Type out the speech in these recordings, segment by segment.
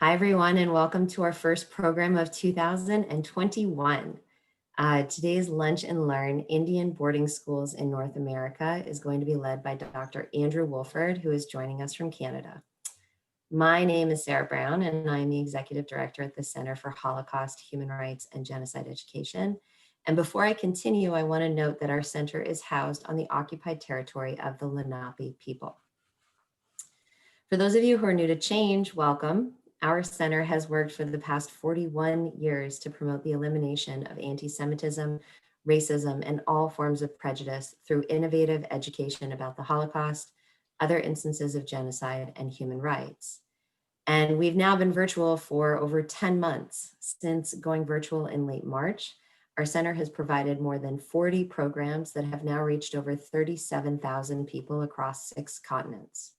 Hi, everyone, and welcome to our first program of 2021. Today's Lunch and Learn Indian Boarding Schools in North America is going to be led by Dr. Andrew Woolford, who is joining us from Canada. My name is Sarah Brown, and I'm the Executive Director at the Center for Holocaust, Human Rights, and Genocide Education. And before I continue, I want to note that our center is housed on the occupied territory of the Lenape people. For those of you who are new to Chhange, welcome. Our center has worked for the past 41 years to promote the elimination of anti-Semitism, racism, and all forms of prejudice through innovative education about the Holocaust, other instances of genocide, and human rights. And we've now been virtual for over 10 months. Since going virtual in late March, our center has provided more than 40 programs that have now reached over 37,000 people across 6 continents.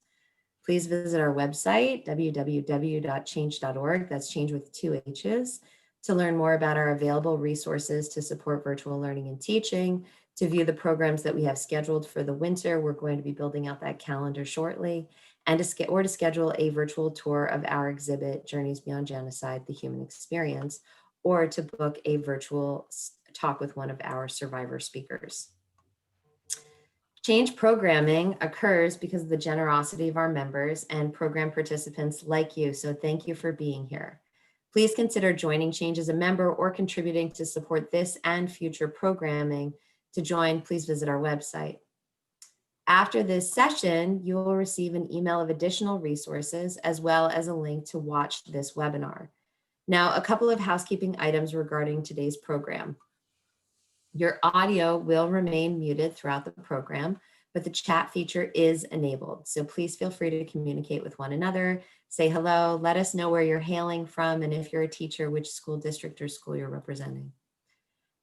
Please visit our website, www.chhange.org, that's Chhange with 2 H's, to learn more about our available resources to support virtual learning and teaching, to view the programs that we have scheduled for the winter. We're going to be building out that calendar shortly, and to schedule a virtual tour of our exhibit, Journeys Beyond Genocide, The Human Experience, or to book a virtual talk with one of our survivor speakers. Chhange programming occurs because of the generosity of our members and program participants like you, so thank you for being here. Please consider joining Chhange as a member or contributing to support this and future programming. To join, please visit our website. After this session, you will receive an email of additional resources as well as a link to watch this webinar. Now, a couple of housekeeping items regarding today's program. Your audio will remain muted throughout the program, but the chat feature is enabled. So please feel free to communicate with one another, say hello, let us know where you're hailing from, and if you're a teacher, which school district or school you're representing.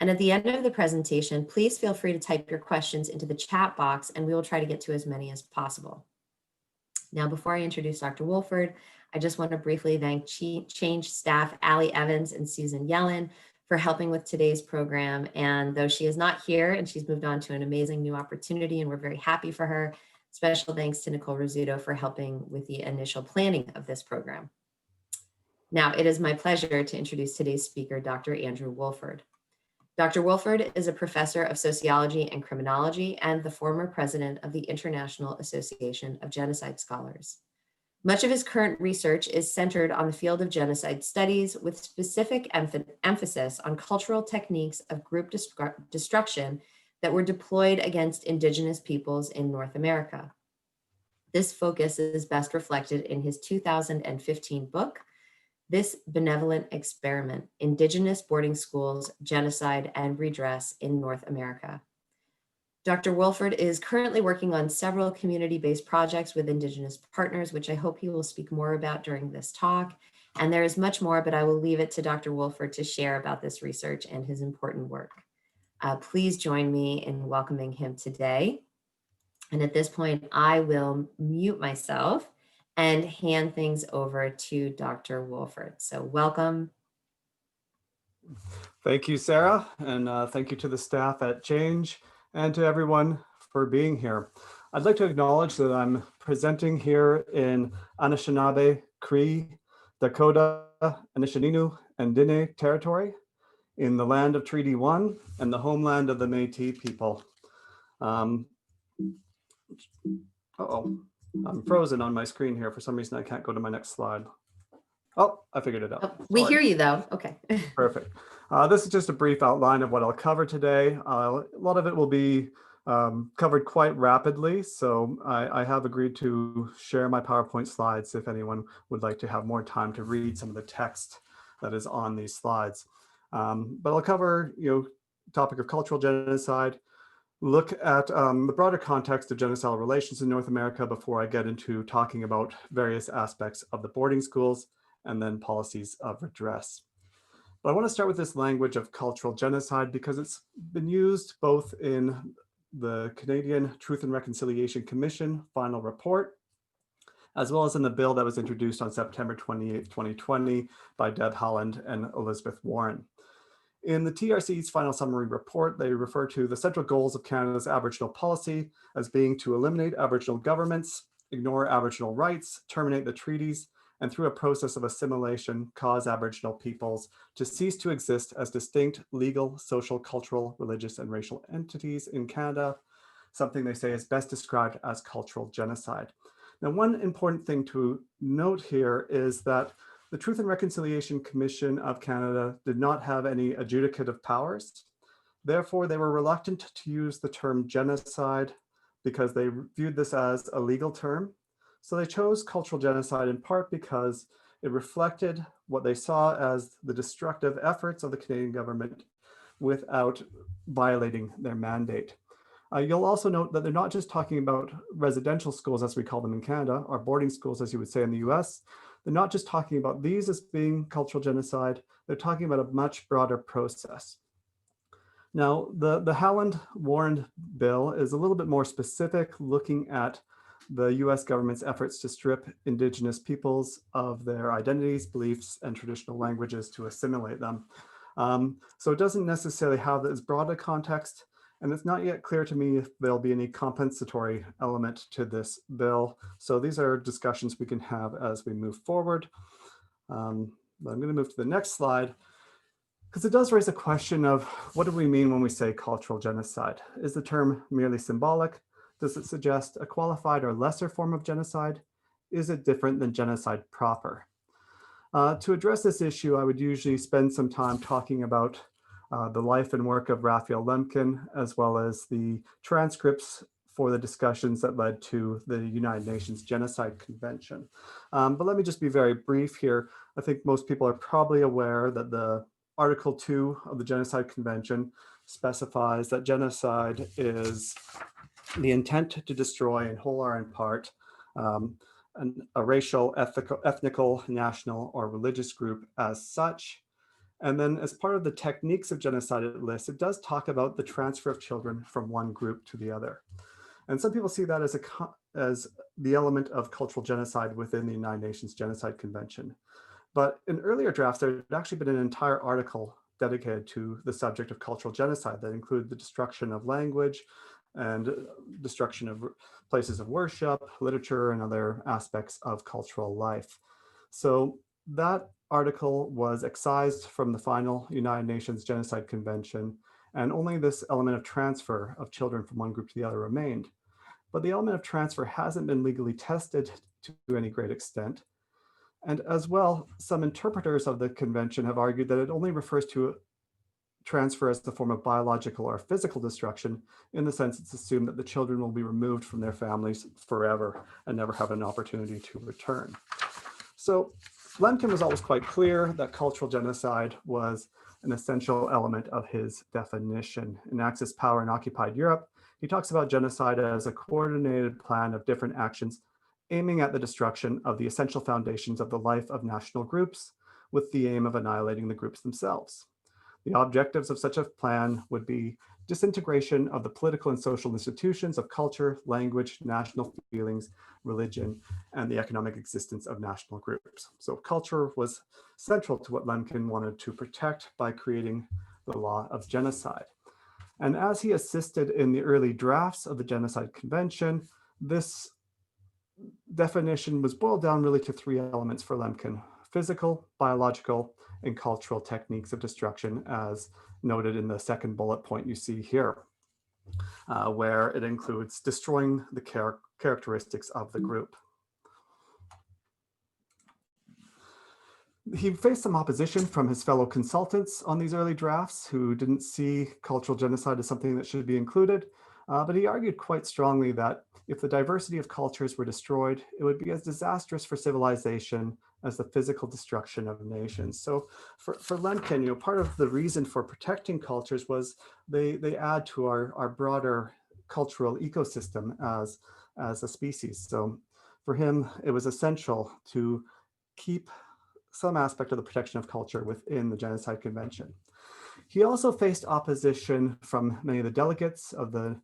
And at the end of the presentation, please feel free to type your questions into the chat box, and we will try to get to as many as possible. Now, before I introduce Dr. Woolford, I just want to briefly thank Chhange staff, Allie Evans and Susan Yellen, for helping with today's program. And though she is not here and she's moved on to an amazing new opportunity and we're very happy for her, special thanks to Nicole Rizzuto for helping with the initial planning of this program. Now, it is my pleasure to introduce today's speaker, Dr. Andrew Woolford. Dr. Woolford is a professor of sociology and criminology and the former president of the International Association of Genocide Scholars. Much of his current research is centered on the field of genocide studies with specific emphasis on cultural techniques of group destruction that were deployed against Indigenous peoples in North America. This focus is best reflected in his 2015 book, This Benevolent Experiment: Indigenous Boarding Schools, Genocide, and Redress in North America. Dr. Woolford is currently working on several community-based projects with Indigenous partners, which I hope he will speak more about during this talk. And there is much more, but I will leave it to Dr. Woolford to share about this research and his important work. Please join me in welcoming him today. And at this point, I will mute myself and hand things over to Dr. Woolford. So welcome. Thank you, Sarah, and thank you to the staff at Chhange and to everyone for being here. I'd like to acknowledge that I'm presenting here in Anishinaabe, Cree, Dakota, Anishinaabe, and Diné territory in the land of Treaty 1 and the homeland of the Métis people. I'm frozen on my screen here. For some reason, I can't go to my next slide. Oh, I figured it out. Oh, we hear you though. Okay. Perfect. This is just a brief outline of what I'll cover today. A lot of it will be covered quite rapidly, so I have agreed to share my PowerPoint slides if anyone would like to have more time to read some of the text that is on these slides. But I'll cover, topic of cultural genocide, look at the broader context of genocidal relations in North America before I get into talking about various aspects of the boarding schools and then policies of redress. But I want to start with this language of cultural genocide because it's been used both in the Canadian Truth and Reconciliation Commission final report, as well as in the bill that was introduced on September 28, 2020 by Deb Haaland and Elizabeth Warren. In the TRC's final summary report, they refer to the central goals of Canada's Aboriginal policy as being to eliminate Aboriginal governments, ignore Aboriginal rights, terminate the treaties, and through a process of assimilation, cause Aboriginal peoples to cease to exist as distinct legal, social, cultural, religious, and racial entities in Canada, something they say is best described as cultural genocide. Now, one important thing to note here is that the Truth and Reconciliation Commission of Canada did not have any adjudicative powers. Therefore, they were reluctant to use the term genocide because they viewed this as a legal term. So they chose cultural genocide in part because it reflected what they saw as the destructive efforts of the Canadian government without violating their mandate. You'll also note that they're not just talking about residential schools, as we call them in Canada, or boarding schools, as you would say in the US. They're not just talking about these as being cultural genocide. They're talking about a much broader process. Now, the Haaland-Warren bill is a little bit more specific, looking at the US government's efforts to strip Indigenous peoples of their identities, beliefs, and traditional languages to assimilate them. So it doesn't necessarily have as broad a context, and it's not yet clear to me if there'll be any compensatory element to this bill. So these are discussions we can have as we move forward. But I'm going to move to the next slide, because it does raise a question of what do we mean when we say cultural genocide? Is the term merely symbolic? Does it suggest a qualified or lesser form of genocide? Is it different than genocide proper? To address this issue, I would usually spend some time talking about the life and work of Raphael Lemkin, as well as the transcripts for the discussions that led to the United Nations Genocide Convention. But let me just be very brief here. I think most people are probably aware that the Article 2 of the Genocide Convention specifies that genocide is the intent to destroy in whole or in part a racial, ethnical, national, or religious group as such. And then as part of the techniques of genocide it lists, it does talk about the transfer of children from one group to the other. And some people see that as the element of cultural genocide within the United Nations Genocide Convention. But in earlier drafts, there had actually been an entire article dedicated to the subject of cultural genocide that included the destruction of language and destruction of places of worship, literature, and other aspects of cultural life. So that article was excised from the final United Nations Genocide Convention, and only this element of transfer of children from one group to the other remained. But the element of transfer hasn't been legally tested to any great extent. And as well, some interpreters of the convention have argued that it only refers to transfer as the form of biological or physical destruction, in the sense it's assumed that the children will be removed from their families forever and never have an opportunity to return. So Lemkin was always quite clear that cultural genocide was an essential element of his definition. In Axis Power in Occupied Europe, he talks about genocide as a coordinated plan of different actions aiming at the destruction of the essential foundations of the life of national groups, with the aim of annihilating the groups themselves. The objectives of such a plan would be disintegration of the political and social institutions of culture, language, national feelings, religion, and the economic existence of national groups. So culture was central to what Lemkin wanted to protect by creating the law of genocide. And as he assisted in the early drafts of the Genocide Convention, this definition was boiled down really to three elements for Lemkin: physical, biological, and cultural techniques of destruction, as noted in the second bullet point you see here, where it includes destroying the characteristics of the group. He faced some opposition from his fellow consultants on these early drafts, who didn't see cultural genocide as something that should be included, but he argued quite strongly that if the diversity of cultures were destroyed, it would be as disastrous for civilization as the physical destruction of nations. So for Lemkin, part of the reason for protecting cultures was they add to our broader cultural ecosystem as a species. So for him, it was essential to keep some aspect of the protection of culture within the Genocide Convention. He also faced opposition from many of the delegates of the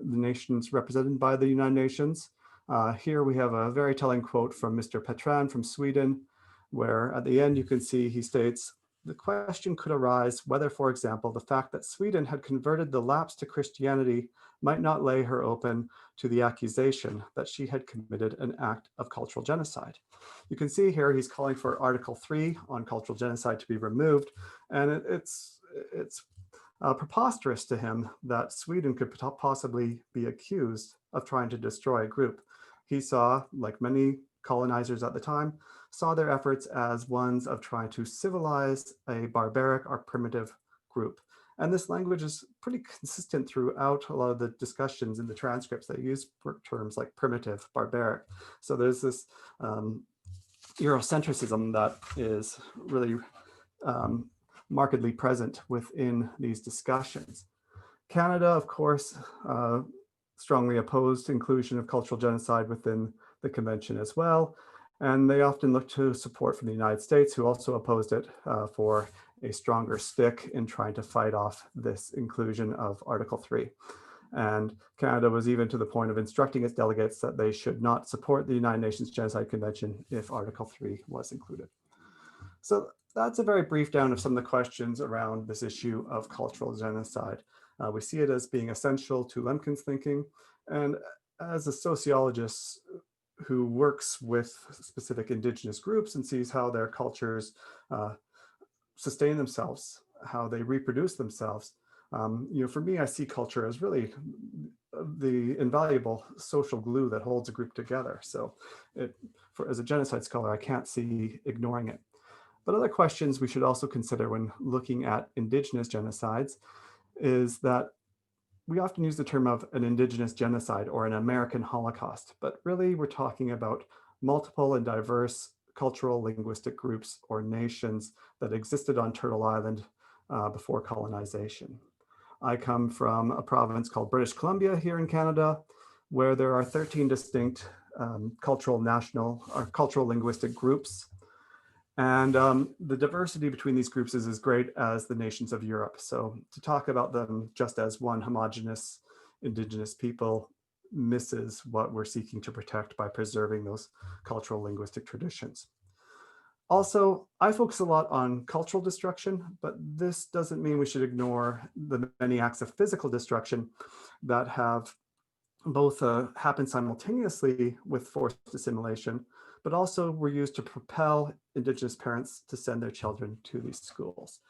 nations represented by the United Nations. Here we have a very telling quote from Mr. Petran from Sweden, where at the end you can see he states, the question could arise whether, for example, the fact that Sweden had converted the Lapps to Christianity might not lay her open to the accusation that she had committed an act of cultural genocide. You can see here he's calling for Article 3 on cultural genocide to be removed, and it's preposterous to him that Sweden could possibly be accused of trying to destroy a group. He saw, like many colonizers at the time, saw their efforts as ones of trying to civilize a barbaric or primitive group. And this language is pretty consistent throughout a lot of the discussions in the transcripts that use terms like primitive, barbaric. So there's this Eurocentrism that is really markedly present within these discussions. Canada, of course, strongly opposed inclusion of cultural genocide within the convention as well. And they often look to support from the United States, who also opposed it, for a stronger stick in trying to fight off this inclusion of Article 3. And Canada was even to the point of instructing its delegates that they should not support the United Nations Genocide Convention if Article 3 was included. So that's a very brief down of some of the questions around this issue of cultural genocide. We see it as being essential to Lemkin's thinking. And as a sociologist who works with specific Indigenous groups and sees how their cultures sustain themselves, how they reproduce themselves, for me, I see culture as really the invaluable social glue that holds a group together. So as a genocide scholar, I can't see ignoring it. But other questions we should also consider when looking at Indigenous genocides is that we often use the term of an Indigenous genocide or an American Holocaust, but really we're talking about multiple and diverse cultural linguistic groups or nations that existed on Turtle Island before colonization. I come from a province called British Columbia here in Canada, where there are 13 distinct cultural linguistic groups. And the diversity between these groups is as great as the nations of Europe. So to talk about them just as one homogeneous Indigenous people misses what we're seeking to protect by preserving those cultural linguistic traditions. Also, I focus a lot on cultural destruction, but this doesn't mean we should ignore the many acts of physical destruction that have both happened simultaneously with forced assimilation, but also were used to propel Indigenous parents to send their children to these schools.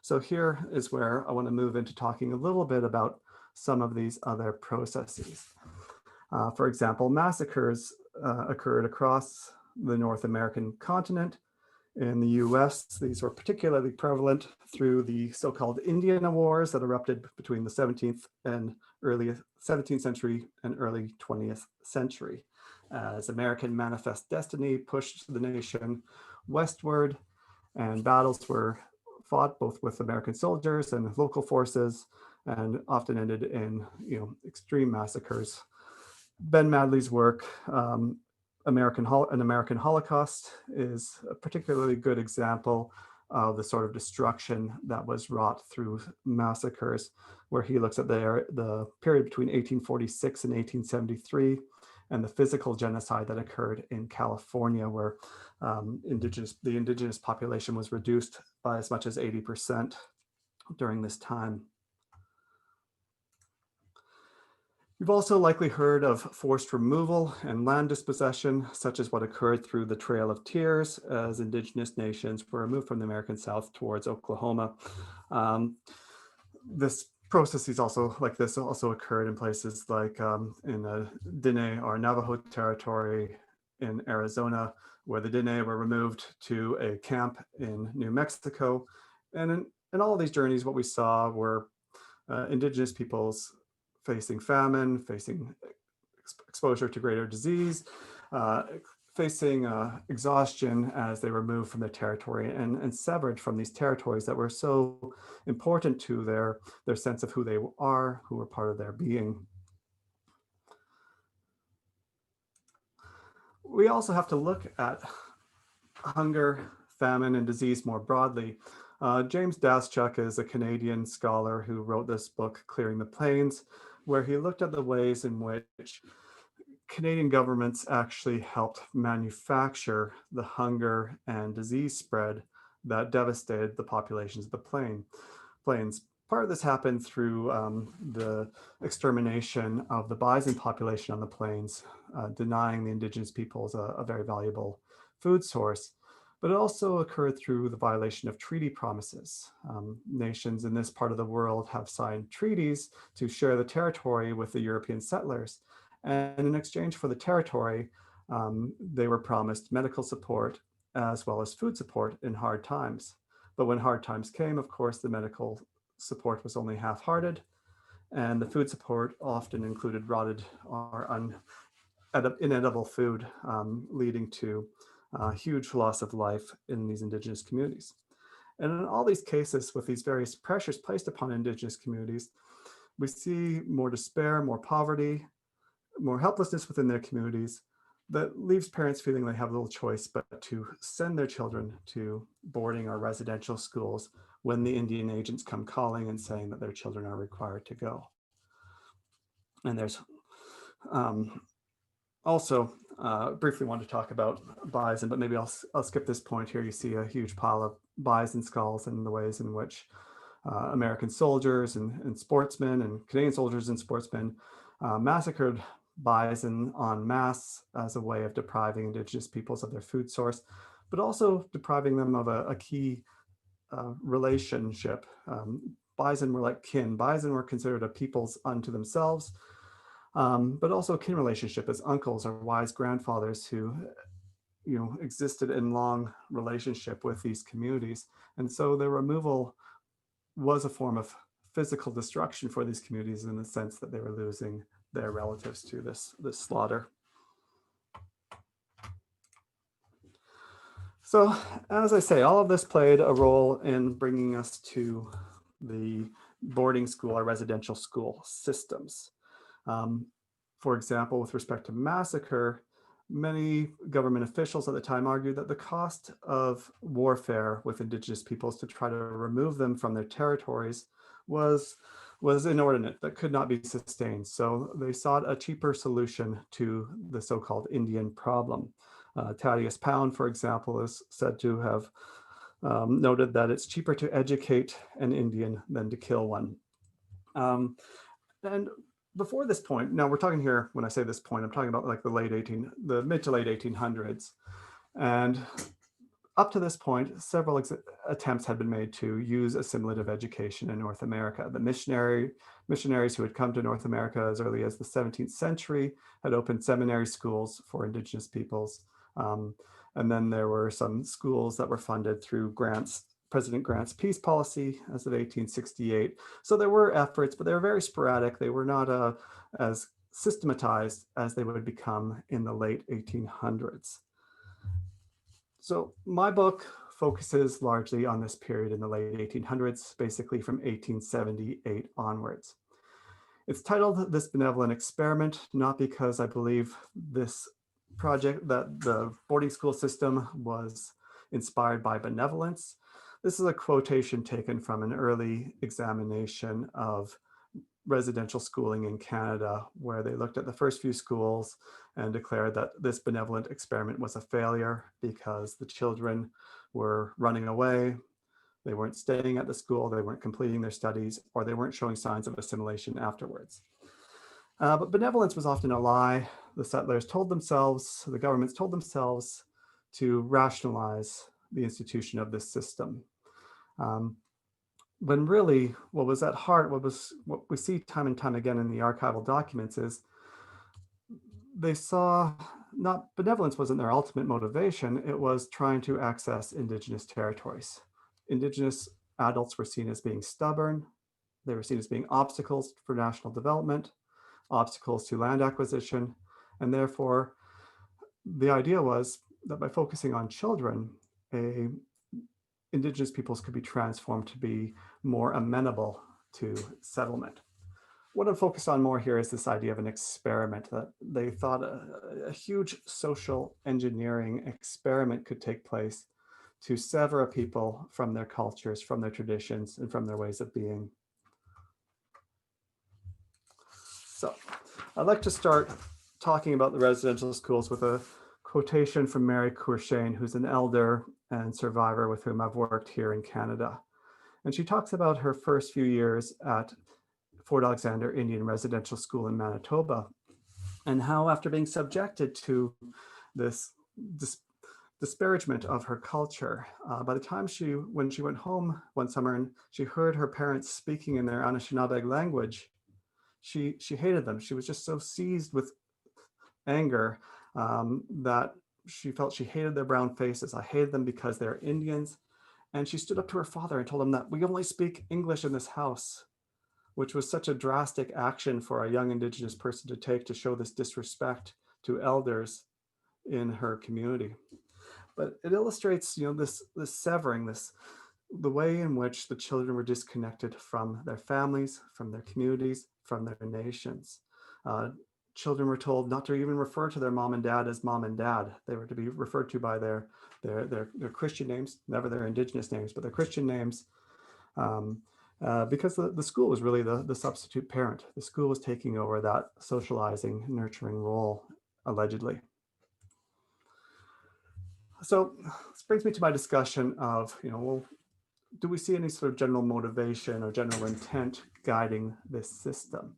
So here is where I want to move into talking a little bit about some of these other processes. For example, massacres occurred across the North American continent. In the US, these were particularly prevalent through the so-called Indian Wars that erupted between the 17th and early 17th century and early 20th century. As American manifest destiny pushed the nation westward, and battles were fought both with American soldiers and local forces, and often ended in extreme massacres. Ben Madley's work, An American Holocaust, is a particularly good example of the sort of destruction that was wrought through massacres, where he looks at the period between 1846 and 1873, and the physical genocide that occurred in California, where the indigenous population was reduced by as much as 80% during this time. You've also likely heard of forced removal and land dispossession, such as what occurred through the Trail of Tears as Indigenous nations were removed from the American South towards Oklahoma. This processes also occurred in places like in the Diné or Navajo territory in Arizona, where the Diné were removed to a camp in New Mexico. And in all of these journeys, what we saw were Indigenous peoples facing famine, facing exposure to greater disease, facing exhaustion as they were moved from their territory and severed from these territories that were so important to their sense of who they are, who were part of their being. We also have to look at hunger, famine, and disease more broadly. James Daschuk is a Canadian scholar who wrote this book, Clearing the Plains, where he looked at the ways in which Canadian governments actually helped manufacture the hunger and disease spread that devastated the populations of the plains. Part of this happened through the extermination of the bison population on the plains, denying the indigenous peoples a very valuable food source. But it also occurred through the violation of treaty promises. Nations in this part of the world have signed treaties to share the territory with the European settlers. And in exchange for the territory, they were promised medical support as well as food support in hard times. But when hard times came, of course, the medical support was only half-hearted, and the food support often included rotted or inedible food, leading to huge loss of life in these indigenous communities. And in all these cases, with these various pressures placed upon indigenous communities, we see more despair, more poverty, more helplessness within their communities that leaves parents feeling they have little choice but to send their children to boarding or residential schools when the Indian agents come calling and saying that their children are required to go. And there's also briefly want to talk about bison, but maybe I'll skip this point here. You see a huge pile of bison skulls and the ways in which American soldiers and sportsmen and Canadian soldiers and sportsmen massacred bison en masse as a way of depriving indigenous peoples of their food source, but also depriving them of a key relationship. Bison were like kin. Bison were considered a peoples unto themselves, but also a kin relationship as uncles or wise grandfathers who existed in long relationship with these communities. And so their removal was a form of physical destruction for these communities in the sense that they were losing their relatives to this slaughter. So as I say, all of this played a role in bringing us to the boarding school or residential school systems. For example, with respect to massacre, many government officials at the time argued that the cost of warfare with indigenous peoples to try to remove them from their territories was inordinate, that could not be sustained. So they sought a cheaper solution to the so-called Indian problem. Thaddeus Pound, for example, is said to have noted that it's cheaper to educate an Indian than to kill one. And before this point, now we're talking here, when I say this point, I'm talking about like the mid to late 1800s. And up to this point, several attempts had been made to use assimilative education in North America. The missionaries who had come to North America as early as the 17th century had opened seminary schools for indigenous peoples. And then there were some schools that were funded through President Grant's peace policy as of 1868. So there were efforts, but they were very sporadic. They were not as systematized as they would become in the late 1800s. So my book focuses largely on this period in the late 1800s, basically from 1878 onwards. It's titled This Benevolent Experiment, not because I believe this project, that the boarding school system was inspired by benevolence. This is a quotation taken from an early examination of residential schooling in Canada, where they looked at the first few schools and declared that this benevolent experiment was a failure because the children were running away, they weren't staying at the school, they weren't completing their studies, or they weren't showing signs of assimilation afterwards. But benevolence was often a lie. The settlers told themselves, the governments told themselves to rationalize the institution of this system. When really what was at heart, what we see time and time again in the archival documents is they saw benevolence wasn't their ultimate motivation, it was trying to access indigenous territories. Indigenous adults were seen as being stubborn, they were seen as being obstacles for national development, obstacles to land acquisition, and therefore the idea was that by focusing on children, indigenous peoples could be transformed to be more amenable to settlement. What I'm focused on more here is this idea of an experiment, that they thought a huge social engineering experiment could take place to sever a people from their cultures, from their traditions, and from their ways of being. So I'd like to start talking about the residential schools with a quotation from Mary Chhange, who's an elder and survivor with whom I've worked here in Canada. And she talks about her first few years at Fort Alexander Indian Residential School in Manitoba, and how after being subjected to this disparagement of her culture, by the time when she went home one summer and she heard her parents speaking in their Anishinaabe language, she hated them. She was just so seized with anger that she felt she hated their brown faces. I hated them because they're Indians. And she stood up to her father and told him that we only speak English in this house, which was such a drastic action for a young Indigenous person to take to show this disrespect to elders in her community. But it illustrates, this severing, the way in which the children were disconnected from their families, from their communities, from their nations. Children were told not to even refer to their mom and dad as mom and dad. They were to be referred to by their Christian names, never their Indigenous names, but their Christian names, because the school was really the substitute parent. The school was taking over that socializing, nurturing role, allegedly. So this brings me to my discussion of, well, do we see any sort of general motivation or general intent guiding this system?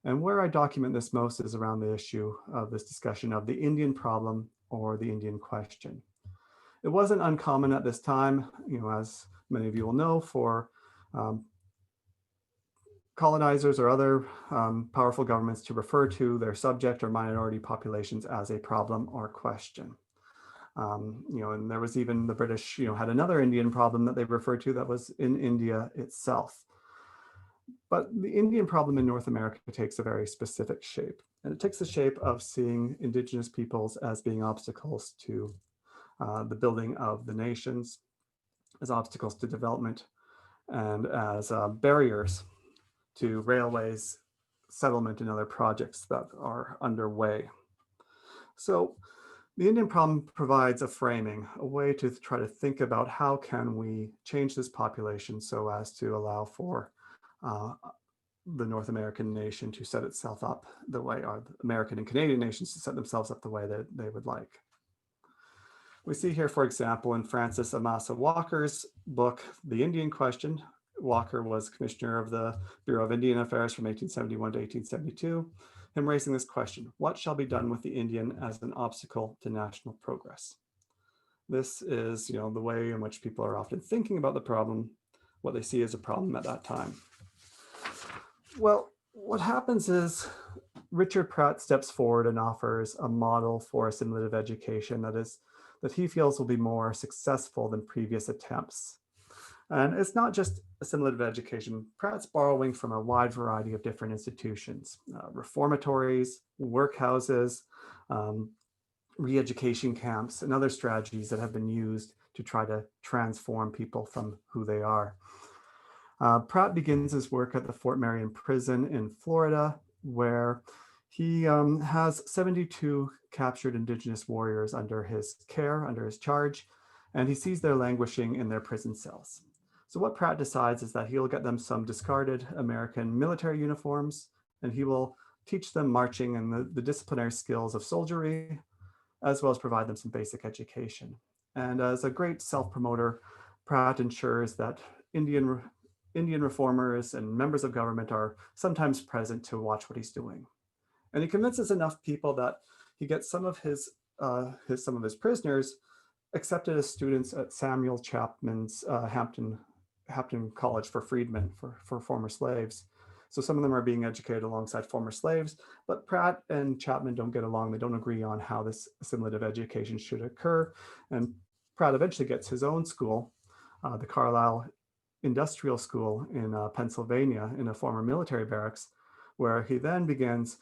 And where I document this most is around the issue of this discussion of the Indian problem or the Indian question. It wasn't uncommon at this time, as many of you will know, for colonizers or other powerful governments to refer to their subject or minority populations as a problem or question. And there was even the British, had another Indian problem that they referred to that was in India itself. But the Indian problem in North America takes a very specific shape, and it takes the shape of seeing Indigenous peoples as being obstacles to the building of the nations, as obstacles to development, and as barriers to railways, settlement, and other projects that are underway. So the Indian problem provides a framing, a way to try to think about how can we change this population so as to allow for the North American nation to set itself up the way, or the American and Canadian nations to set themselves up the way that they would like. We see here, for example, in Francis Amasa Walker's book, The Indian Question. Walker was commissioner of the Bureau of Indian Affairs from 1871 to 1872. Him raising this question: what shall be done with the Indian as an obstacle to national progress? This is, the way in which people are often thinking about the problem, what they see as a problem at that time. Well, what happens is Richard Pratt steps forward and offers a model for assimilative education that he feels will be more successful than previous attempts. And it's not just assimilative education. Pratt's borrowing from a wide variety of different institutions, reformatories, workhouses, re-education camps, and other strategies that have been used to try to transform people from who they are. Pratt begins his work at the Fort Marion prison in Florida, where he has 72 captured Indigenous warriors under his care, under his charge, and he sees their languishing in their prison cells. So what Pratt decides is that he'll get them some discarded American military uniforms, and he will teach them marching and the disciplinary skills of soldiery, as well as provide them some basic education. And as a great self-promoter, Pratt ensures that Indian reformers and members of government are sometimes present to watch what he's doing. And he convinces enough people that he gets some of his prisoners accepted as students at Samuel Chapman's Hampton College for freedmen, for former slaves. So some of them are being educated alongside former slaves, but Pratt and Chapman don't get along. They don't agree on how this assimilative education should occur. And Pratt eventually gets his own school, the Carlisle Industrial School in Pennsylvania, in a former military barracks, where he then begins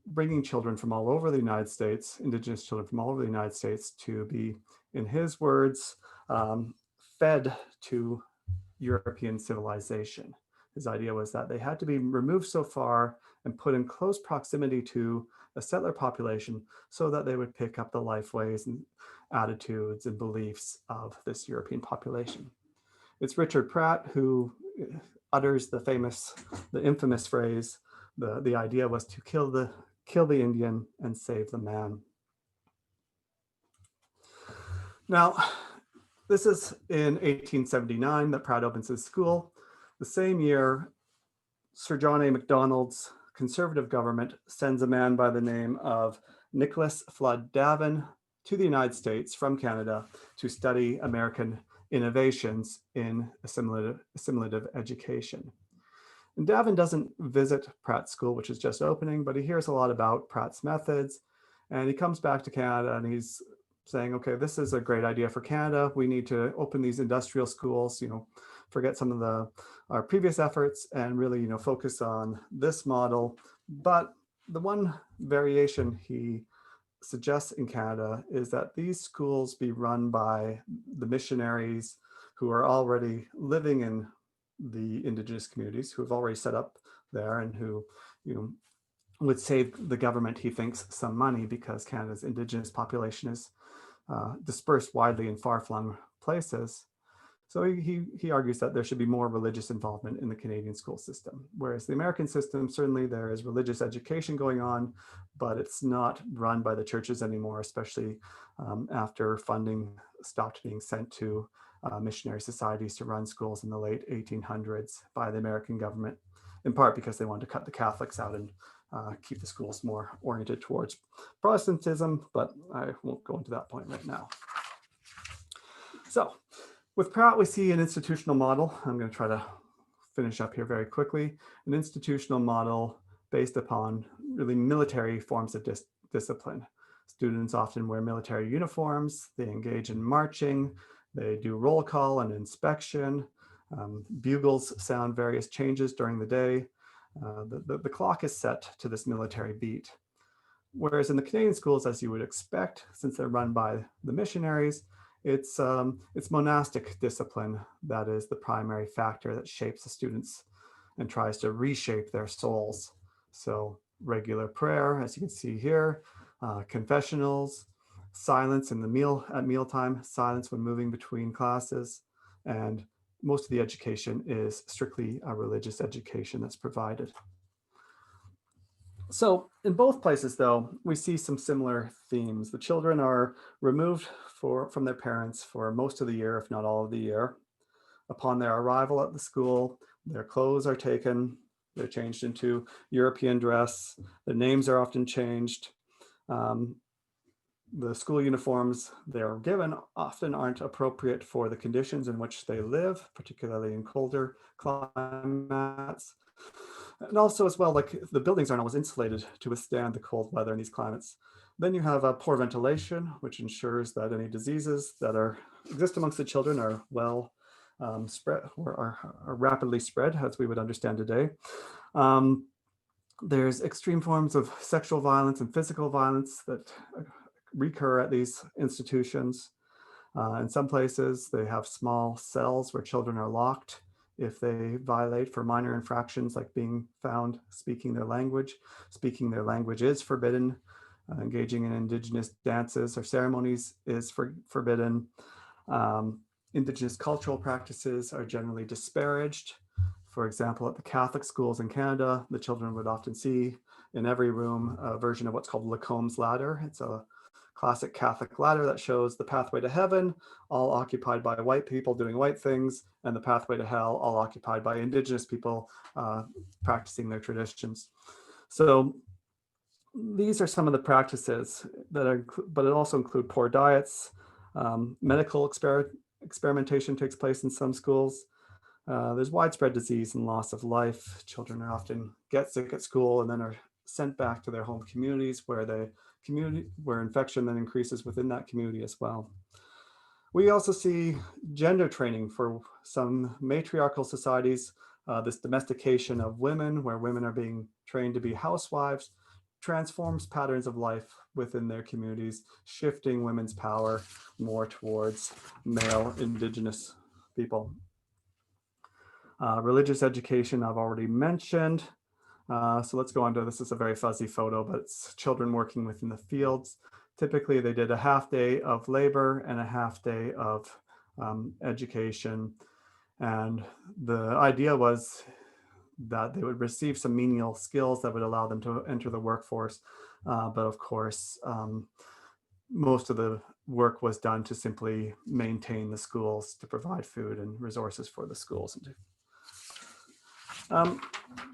bringing children from all over the United States, Indigenous children from all over the United States, to be, in his words, fed to European civilization. His idea was that they had to be removed so far and put in close proximity to a settler population so that they would pick up the life ways and attitudes and beliefs of this European population. It's Richard Pratt who utters the infamous phrase, the idea was to kill the Indian and save the man. Now, this is in 1879 that Pratt opens his school. The same year, Sir John A. Macdonald's conservative government sends a man by the name of Nicholas Flood Davin to the United States from Canada to study American innovations in assimilative education. And Davin doesn't visit Pratt's school, which is just opening, but he hears a lot about Pratt's methods. And he comes back to Canada and he's saying, okay, this is a great idea for Canada. We need to open these industrial schools, forget some of our previous efforts and really, focus on this model. But the one variation he suggests in Canada is that these schools be run by the missionaries who are already living in the Indigenous communities, who have already set up there and who, would save the government, he thinks, some money because Canada's Indigenous population is dispersed widely in far-flung places. So he argues that there should be more religious involvement in the Canadian school system, whereas the American system, certainly there is religious education going on, but it's not run by the churches anymore, especially after funding stopped being sent to missionary societies to run schools in the late 1800s by the American government, in part because they wanted to cut the Catholics out and keep the schools more oriented towards Protestantism, but I won't go into that point right now. So with Pratt, we see an institutional model. I'm going to try to finish up here very quickly. An institutional model based upon really military forms of discipline. Students often wear military uniforms. They engage in marching. They do roll call and inspection. Bugles sound various changes during the day. The clock is set to this military beat. Whereas in the Canadian schools, as you would expect, since they're run by the missionaries, it's monastic discipline that is the primary factor that shapes the students and tries to reshape their souls. So regular prayer, as you can see here, confessionals, silence in at mealtime, silence when moving between classes, and most of the education is strictly a religious education that's provided. So in both places, though, we see some similar themes. The children are removed from their parents for most of the year, if not all of the year. Upon their arrival at the school, their clothes are taken. They're changed into European dress. Their names are often changed. The school uniforms they're given often aren't appropriate for the conditions in which they live, particularly in colder climates. And also as well, like the buildings aren't always insulated to withstand the cold weather in these climates. Then you have poor ventilation, which ensures that any diseases that exist amongst the children are well spread or are rapidly spread, as we would understand today. There's extreme forms of sexual violence and physical violence that recur at these institutions. In some places, they have small cells where children are locked if they violate for minor infractions like being found speaking their language. Speaking their language is forbidden. Engaging in Indigenous dances or ceremonies is forbidden. Indigenous cultural practices are generally disparaged. For example, at the Catholic schools in Canada, the children would often see in every room a version of what's called Lacombe's ladder. It's a classic Catholic ladder that shows the pathway to heaven, all occupied by white people doing white things, and the pathway to hell, all occupied by Indigenous people practicing their traditions. So these are some of the practices but it also include poor diets. Medical experimentation takes place in some schools. There's widespread disease and loss of life. Children are often get sick at school and then are sent back to their home communities where infection then increases within that community as well. We also see gender training for some matriarchal societies, this domestication of women, where women are being trained to be housewives, transforms patterns of life within their communities, shifting women's power more towards male Indigenous people. Religious education I've already mentioned. So let's go on to, this is a very fuzzy photo, but it's children working within the fields. Typically they did a half day of labor and a half day of education. And the idea was that they would receive some menial skills that would allow them to enter the workforce. But of course, most of the work was done to simply maintain the schools, to provide food and resources for the schools. And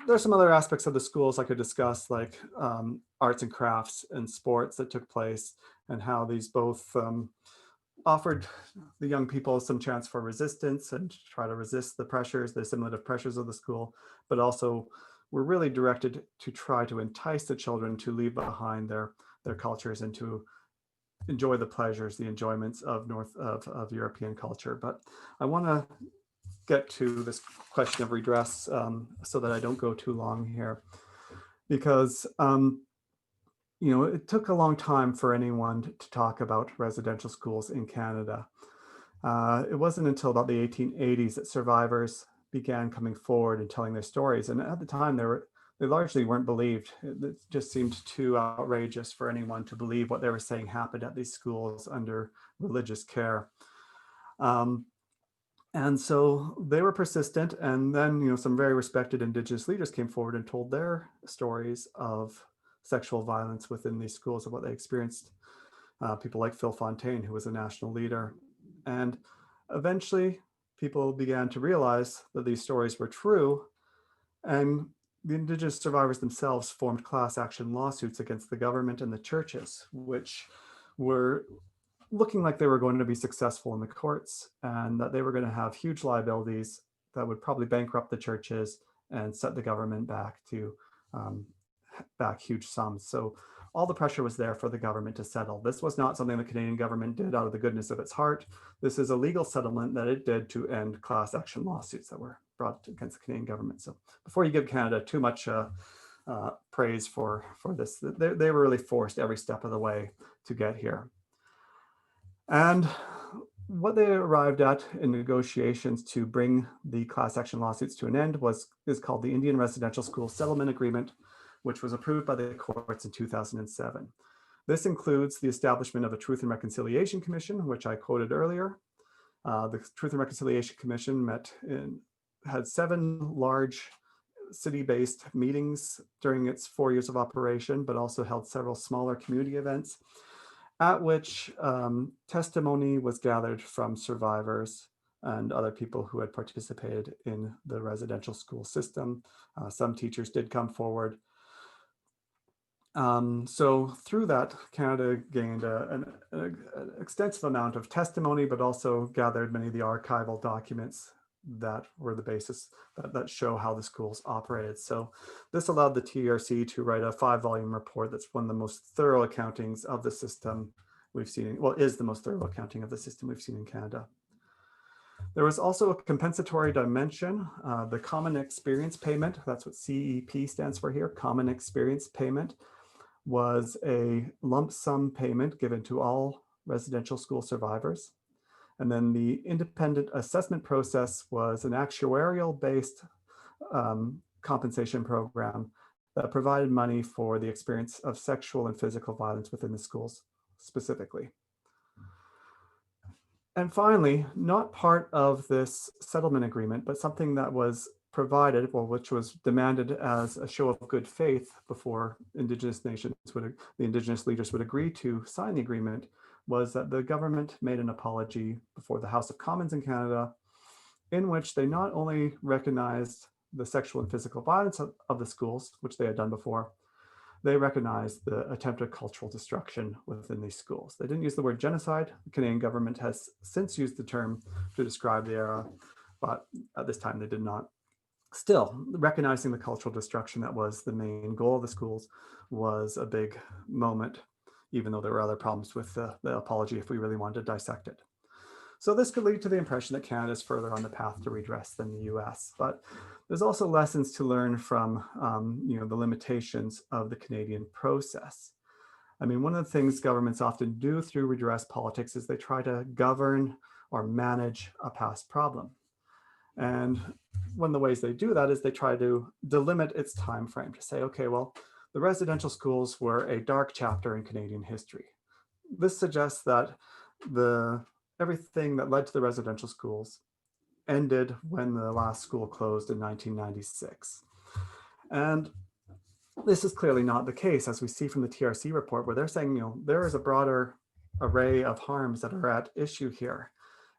there are some other aspects of the schools I could discuss, like arts and crafts and sports that took place, and how these both offered the young people some chance for resistance and to try to resist the pressures, the assimilative pressures of the school, but also were really directed to try to entice the children to leave behind their cultures and to enjoy the pleasures, the enjoyments of European culture. But I want to get to this question of redress so that I don't go too long here, because it took a long time for anyone to talk about residential schools in Canada. It wasn't until about the 1880s that survivors began coming forward and telling their stories. And at the time, they largely weren't believed. It just seemed too outrageous for anyone to believe what they were saying happened at these schools under religious care. And so they were persistent. And then, some very respected Indigenous leaders came forward and told their stories of sexual violence within these schools, of what they experienced. People like Phil Fontaine, who was a national leader. And eventually people began to realize that these stories were true. And the Indigenous survivors themselves formed class action lawsuits against the government and the churches, which were looking like they were going to be successful in the courts, and that they were going to have huge liabilities that would probably bankrupt the churches and set the government back to back huge sums. So all the pressure was there for the government to settle. This was not something the Canadian government did out of the goodness of its heart. This is a legal settlement that it did to end class action lawsuits that were brought against the Canadian government. So before you give Canada too much praise for this, they were really forced every step of the way to get here. And what they arrived at in negotiations to bring the class action lawsuits to an end is called the Indian Residential School Settlement Agreement, which was approved by the courts in 2007. This includes the establishment of a Truth and Reconciliation Commission, which I quoted earlier. The Truth and Reconciliation Commission had 7 large city-based meetings during its 4 years of operation, but also held several smaller community events at which testimony was gathered from survivors and other people who had participated in the residential school system. Some teachers did come forward. So through that, Canada gained an extensive amount of testimony, but also gathered many of the archival documents that were the basis that show how the schools operated. So this allowed the TRC to write a 5-volume report that's one of the most thorough accountings of the system we've seen, is the most thorough accounting of the system we've seen in Canada. There was also a compensatory dimension, the Common Experience Payment, that's what CEP stands for here, Common Experience Payment, was a lump sum payment given to all residential school survivors. And then the independent assessment process was an actuarial-based compensation program that provided money for the experience of sexual and physical violence within the schools specifically. And finally, not part of this settlement agreement, but something that was provided, which was demanded as a show of good faith before the Indigenous leaders would agree to sign the agreement, was that the government made an apology before the House of Commons in Canada, in which they not only recognized the sexual and physical violence of the schools, which they had done before, they recognized the attempted cultural destruction within these schools. They didn't use the word genocide. The Canadian government has since used the term to describe the era, but at this time they did not. Still, recognizing the cultural destruction that was the main goal of the schools was a big moment, even though there were other problems with the apology if we really wanted to dissect it. So this could lead to the impression that Canada is further on the path to redress than the US, but there's also lessons to learn from the limitations of the Canadian process. I mean, one of the things governments often do through redress politics is they try to govern or manage a past problem. And one of the ways they do that is they try to delimit its time frame to say, okay, well, the residential schools were a dark chapter in Canadian history. This suggests that everything that led to the residential schools ended when the last school closed in 1996. And this is clearly not the case, as we see from the TRC report, where they're saying, there is a broader array of harms that are at issue here.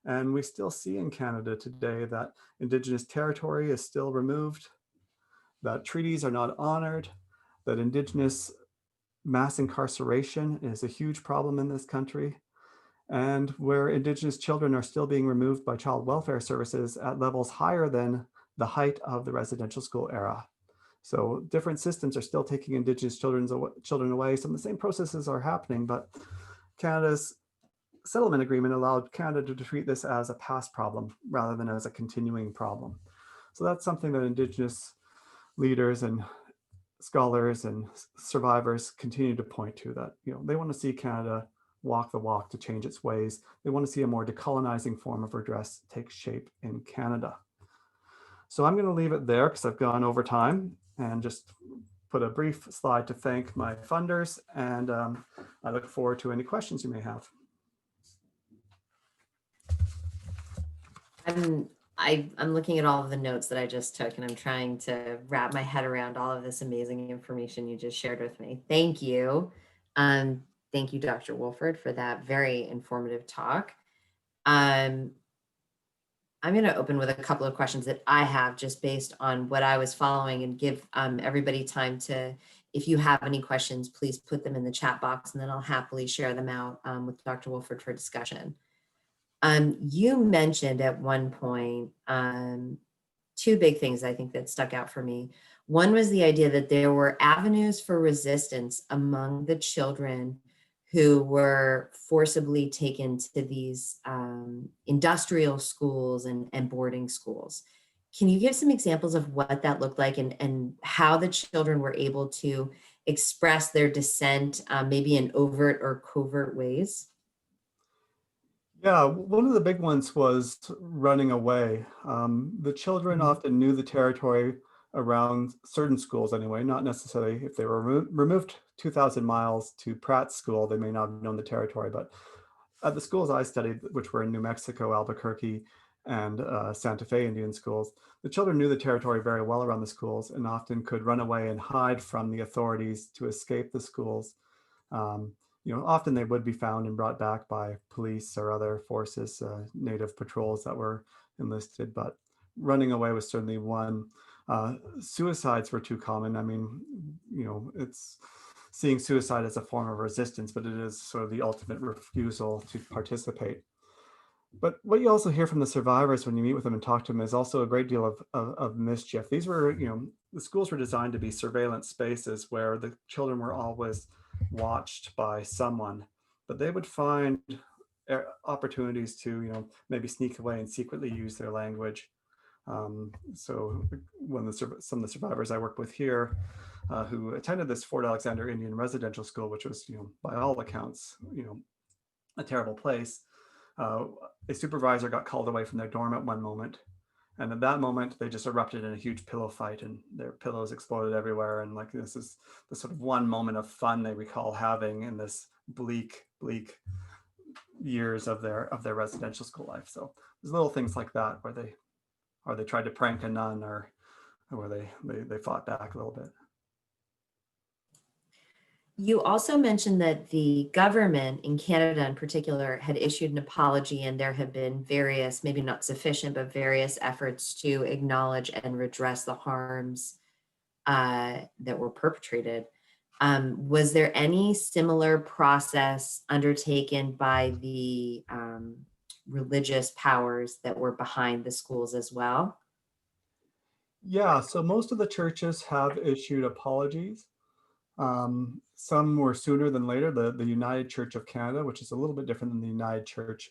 And we still see in Canada today that Indigenous territory is still removed, that treaties are not honored, that Indigenous mass incarceration is a huge problem in this country, and where Indigenous children are still being removed by child welfare services at levels higher than the height of the residential school era. So different systems are still taking Indigenous children away. Some of the same processes are happening, but Canada's settlement agreement allowed Canada to treat this as a past problem rather than as a continuing problem. So that's something that Indigenous leaders and scholars and survivors continue to point to, that they want to see Canada walk the walk to change its ways. They want to see a more decolonizing form of redress take shape in Canada. So I'm going to leave it there because I've gone over time, and just put a brief slide to thank my funders, and I look forward to any questions you may have. I'm looking at all of the notes that I just took, and I'm trying to wrap my head around all of this amazing information you just shared with me. Thank you. Thank you, Dr. Woolford, for that very informative talk. I'm going to open with a couple of questions that I have just based on what I was following, and give everybody time to, if you have any questions, please put them in the chat box, and then I'll happily share them out with Dr. Woolford for discussion. You mentioned at one point two big things I think that stuck out for me. One was the idea that there were avenues for resistance among the children who were forcibly taken to these industrial schools and boarding schools. Can you give some examples of what that looked like, and how the children were able to express their dissent, maybe in overt or covert ways? Yeah, one of the big ones was running away. The children often knew the territory around certain schools anyway, not necessarily if they were removed 2,000 miles to Pratt's school, they may not have known the territory, but at the schools I studied, which were in New Mexico, Albuquerque, and Santa Fe Indian schools, the children knew the territory very well around the schools, and often could run away and hide from the authorities to escape the schools. Often they would be found and brought back by police or other forces, native patrols that were enlisted, but running away was certainly one. Suicides were too common. I mean, it's seeing suicide as a form of resistance, but it is sort of the ultimate refusal to participate. But what you also hear from the survivors when you meet with them and talk to them is also a great deal of mischief. These were, the schools were designed to be surveillance spaces where the children were always watched by someone, but they would find opportunities to, maybe sneak away and secretly use their language. So when some of the survivors I work with here, who attended this Fort Alexander Indian residential school, which was, by all accounts, a terrible place, a supervisor got called away from their dorm at one moment. And at that moment, they just erupted in a huge pillow fight, and their pillows exploded everywhere. And like, this is the sort of one moment of fun they recall having in this bleak years of their residential school life. So there's little things like that where they tried to prank a nun, or where they fought back a little bit. You also mentioned that the government in Canada in particular had issued an apology, and there have been various, maybe not sufficient, but various efforts to acknowledge and redress the harms that were perpetrated. Was there any similar process undertaken by the religious powers that were behind the schools as well? Yeah, so most of the churches have issued apologies. Some were sooner than later. The United Church of Canada, which is a little bit different than the United Church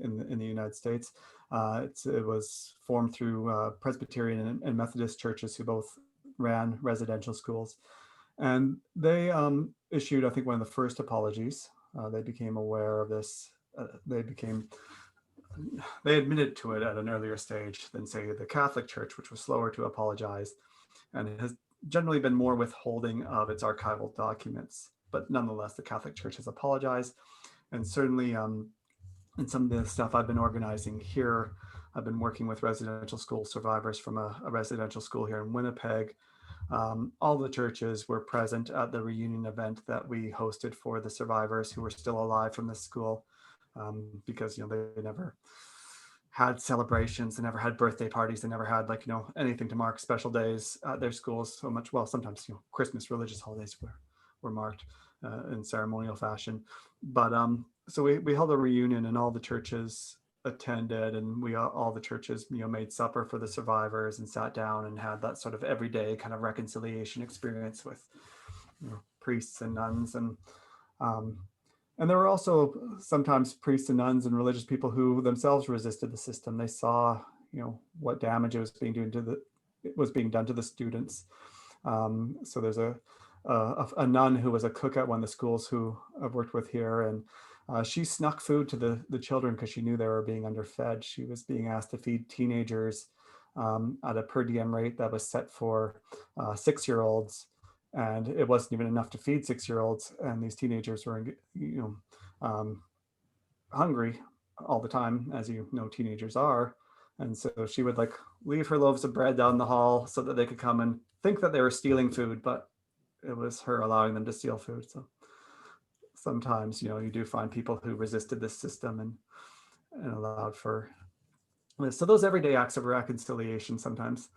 in the United States. It was formed through Presbyterian and Methodist churches who both ran residential schools. And they issued, I think, one of the first apologies. They became aware of this. They admitted to it at an earlier stage than, say, the Catholic Church, which was slower to apologize, and it has generally been more withholding of its archival documents. But nonetheless, the Catholic Church has apologized. And certainly in some of the stuff I've been organizing here, I've been working with residential school survivors from a residential school here in Winnipeg, All the churches were present at the reunion event that we hosted for the survivors who were still alive from the school, because they never had celebrations, they never had birthday parties, they never had anything to mark special days at their schools so much. Well, sometimes Christmas, religious holidays were marked in ceremonial fashion, but so we held a reunion and all the churches attended, and all the churches made supper for the survivors and sat down and had that sort of everyday kind of reconciliation experience with priests and nuns, and there were also sometimes priests and nuns and religious people who themselves resisted the system. They saw what damage it was being done to the students. So there's a nun who was a cook at one of the schools who I've worked with here, and she snuck food to the children because she knew they were being underfed. She was being asked to feed teenagers at a per diem rate that was set for 6-year-olds, and it wasn't even enough to feed 6-year-olds, and these teenagers were hungry all the time, as teenagers are. And so she would leave her loaves of bread down the hall so that they could come and think that they were stealing food, but it was her allowing them to steal food. So sometimes you do find people who resisted this system and allowed for this. So those everyday acts of reconciliation sometimes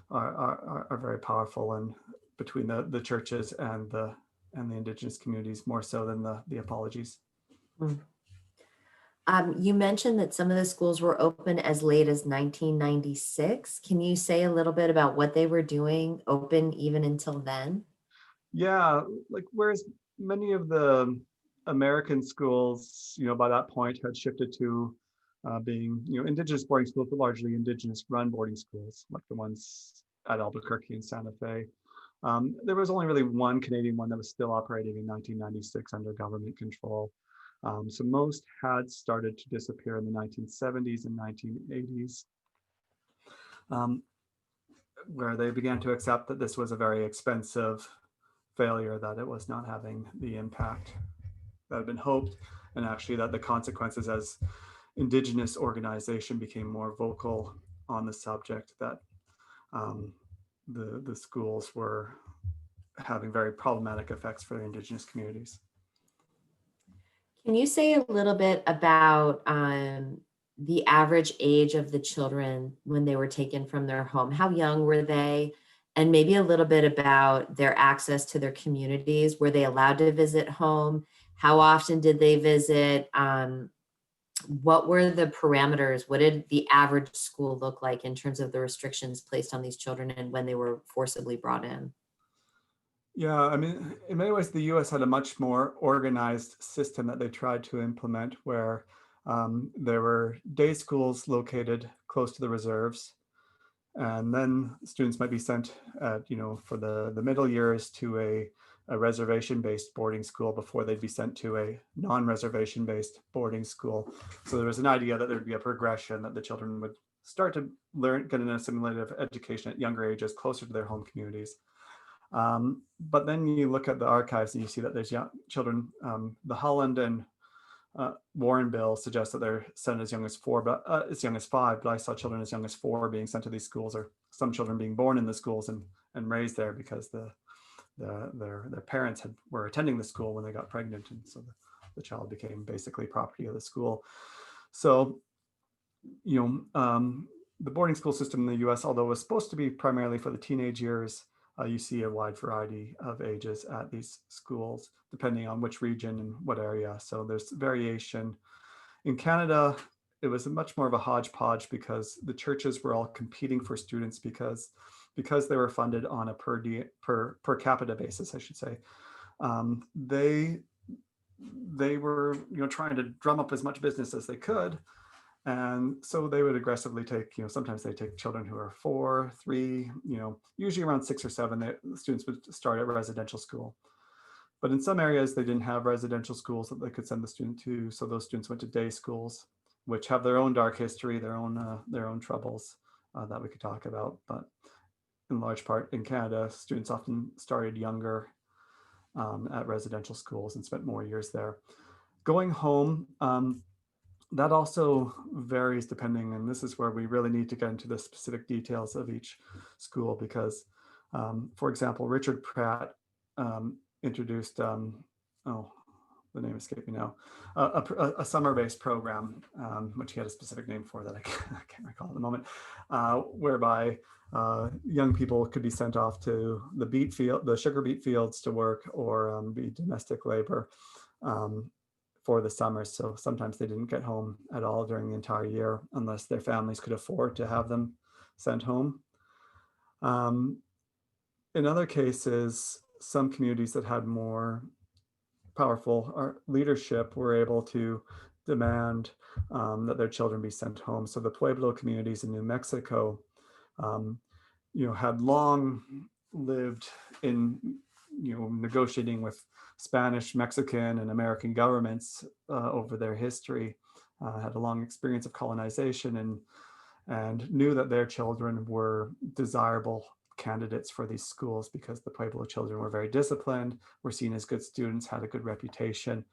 are very powerful, and between the churches and the Indigenous communities, more so than the apologies. Mm. You mentioned that some of the schools were open as late as 1996. Can you say a little bit about what they were doing open even until then? Yeah, whereas many of the American schools, by that point had shifted to being, Indigenous boarding schools, but largely Indigenous run boarding schools, like the ones at Albuquerque and Santa Fe. There was only really one Canadian one that was still operating in 1996 under government control. So most had started to disappear in the 1970s and 1980s, where they began to accept that this was a very expensive failure, that it was not having the impact that had been hoped, and actually that the consequences as Indigenous organization became more vocal on the subject, that the schools were having very problematic effects for the Indigenous communities. Can you say a little bit about the average age of the children when they were taken from their home? How young were they? And maybe a little bit about their access to their communities. Were they allowed to visit home? How often did they visit? What were the parameters? What did the average school look like in terms of the restrictions placed on these children and when they were forcibly brought in? Yeah, I mean, in many ways, the US had a much more organized system that they tried to implement, where there were day schools located close to the reserves. And then students might be sent, for the middle years to a reservation-based boarding school before they'd be sent to a non-reservation-based boarding school. So there was an idea that there'd be a progression, that the children would start to get an assimilative education at younger ages, closer to their home communities. But then you look at the archives and you see that there's young children. The Holland and Warren bill suggests that they're sent as young as 4, but as young as 5. But I saw children as young as 4 being sent to these schools, or some children being born in the schools and raised there because their parents were attending the school when they got pregnant, and so the child became basically property of the school. So the boarding school system in the U.S., although it was supposed to be primarily for the teenage years, you see a wide variety of ages at these schools, depending on which region and what area. So there's variation. In Canada, it was much more of a hodgepodge because the churches were all competing for students because they were funded on a per capita basis, I should say. They were trying to drum up as much business as they could. And so they would aggressively take, sometimes they take children who are 4, 3, usually around 6 or 7, the students would start at residential school. But in some areas, they didn't have residential schools that they could send the student to. So those students went to day schools, which have their own dark history, their own troubles that we could talk about. But in large part in Canada, students often started younger at residential schools and spent more years there. Going home, that also varies depending, and this is where we really need to get into the specific details of each school, because For example, Richard Pratt introduced, oh, the name escaped me now, a summer-based program, which he had a specific name for that I can't recall at the moment, whereby young people could be sent off to the sugar beet fields to work, or be domestic labor for the summer. So sometimes they didn't get home at all during the entire year unless their families could afford to have them sent home. In other cases, some communities that had more powerful leadership were able to demand that their children be sent home. So the Pueblo communities in New Mexico, had long lived in, negotiating with Spanish, Mexican, and American governments over their history, had a long experience of colonization, and knew that their children were desirable candidates for these schools because the Pueblo children were very disciplined, were seen as good students, had a good reputation,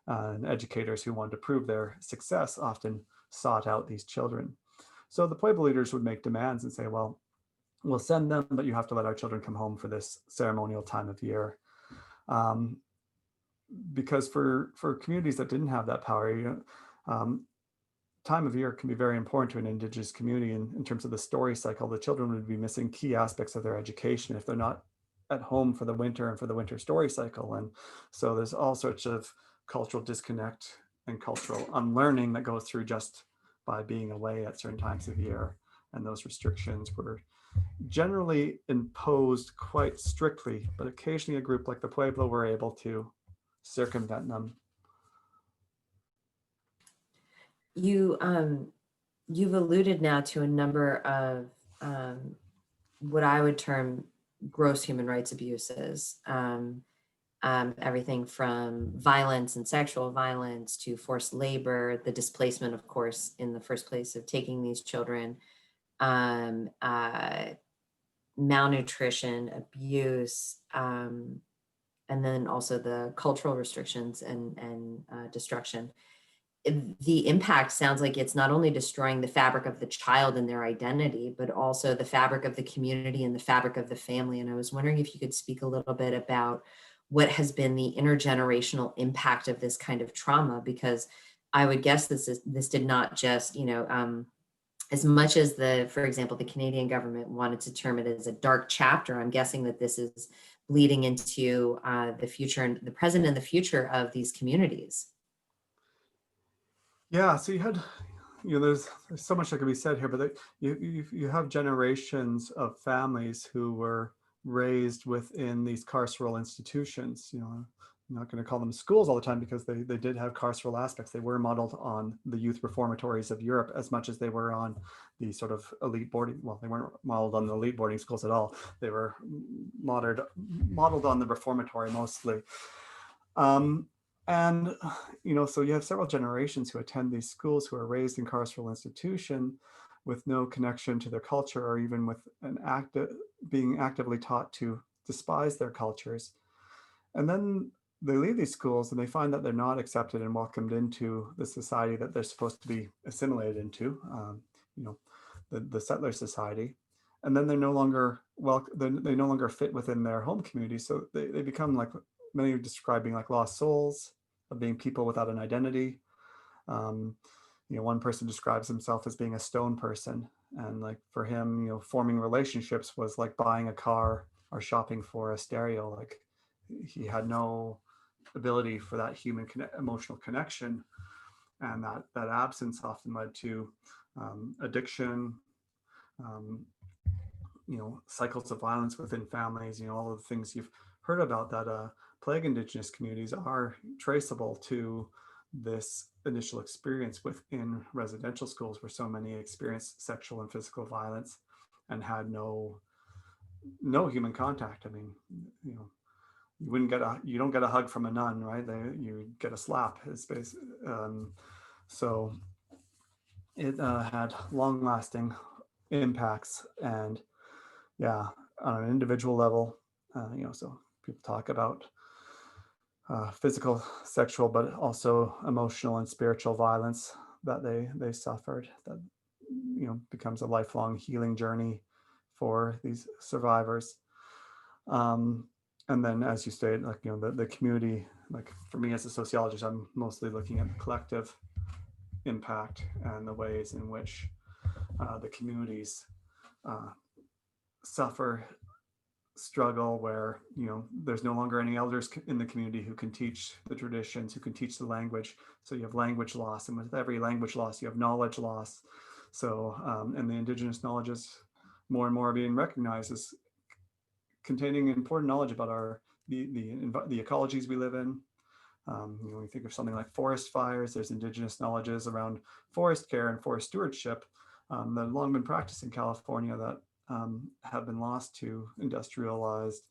and educators who wanted to prove their success often sought out these children. So the Pueblo leaders would make demands and say, well, we'll send them, but you have to let our children come home for this ceremonial time of year. Because for communities that didn't have that power, time of year can be very important to an Indigenous community in terms of the story cycle. The children would be missing key aspects of their education if they're not at home for the winter and for the winter story cycle. And so there's all sorts of cultural disconnect and cultural unlearning that goes through just by being away at certain times of year. And those restrictions were generally imposed quite strictly, but occasionally a group like the Pueblo were able to circumvent them. You've alluded now to a number of what I would term gross human rights abuses, everything from violence and sexual violence to forced labor, the displacement, of course, in the first place of taking these children, malnutrition, abuse, and then also the cultural restrictions and destruction. The impact sounds like it's not only destroying the fabric of the child and their identity, but also the fabric of the community and the fabric of the family. And I was wondering if you could speak a little bit about what has been the intergenerational impact of this kind of trauma, because I would guess this did not just, as much as for example, the Canadian government wanted to term it as a dark chapter, I'm guessing that this is bleeding into the future and the present and the future of these communities. Yeah, so there's so much that could be said here, but you have generations of families who were raised within these carceral institutions. I'm not going to call them schools all the time because they did have carceral aspects. They were modeled on the youth reformatories of Europe as much as they were on the sort of elite boarding. Well, they weren't modeled on the elite boarding schools at all. They were modeled on the reformatory mostly. And, so you have several generations who attend these schools who are raised in carceral institution with no connection to their culture, or even with being actively taught to despise their cultures. And then they leave these schools and they find that they're not accepted and welcomed into the society that they're supposed to be assimilated into, the settler society. And then they're no longer they no longer fit within their home community. So they become, like many describe, being like lost souls, of being people without an identity. One person describes himself as being a stone person, and like for him, forming relationships was like buying a car or shopping for a stereo. Like he had no ability for that human emotional connection, and that absence often led to addiction, cycles of violence within families. All of the things you've heard about that plague Indigenous communities are traceable to this initial experience within residential schools, where so many experienced sexual and physical violence and had no human contact. I mean, you don't get a hug from a nun, right? You get a slap. So it had long-lasting impacts, and yeah, on an individual level, so people talk about physical, sexual, but also emotional and spiritual violence that they suffered, that becomes a lifelong healing journey for these survivors. And then, as you stated, like, you know, the community, like for me as a sociologist, I'm mostly looking at the collective impact and the ways in which the communities suffer, struggle, where, you know, there's no longer any elders in the community who can teach the traditions, who can teach the language. So you have language loss, and with every language loss, you have knowledge loss. So, and the Indigenous knowledge is more and more being recognized as containing important knowledge about the ecologies we live in. You know, when you think of something like forest fires, there's Indigenous knowledges around forest care and forest stewardship that have long been practiced in California that have been lost to industrialized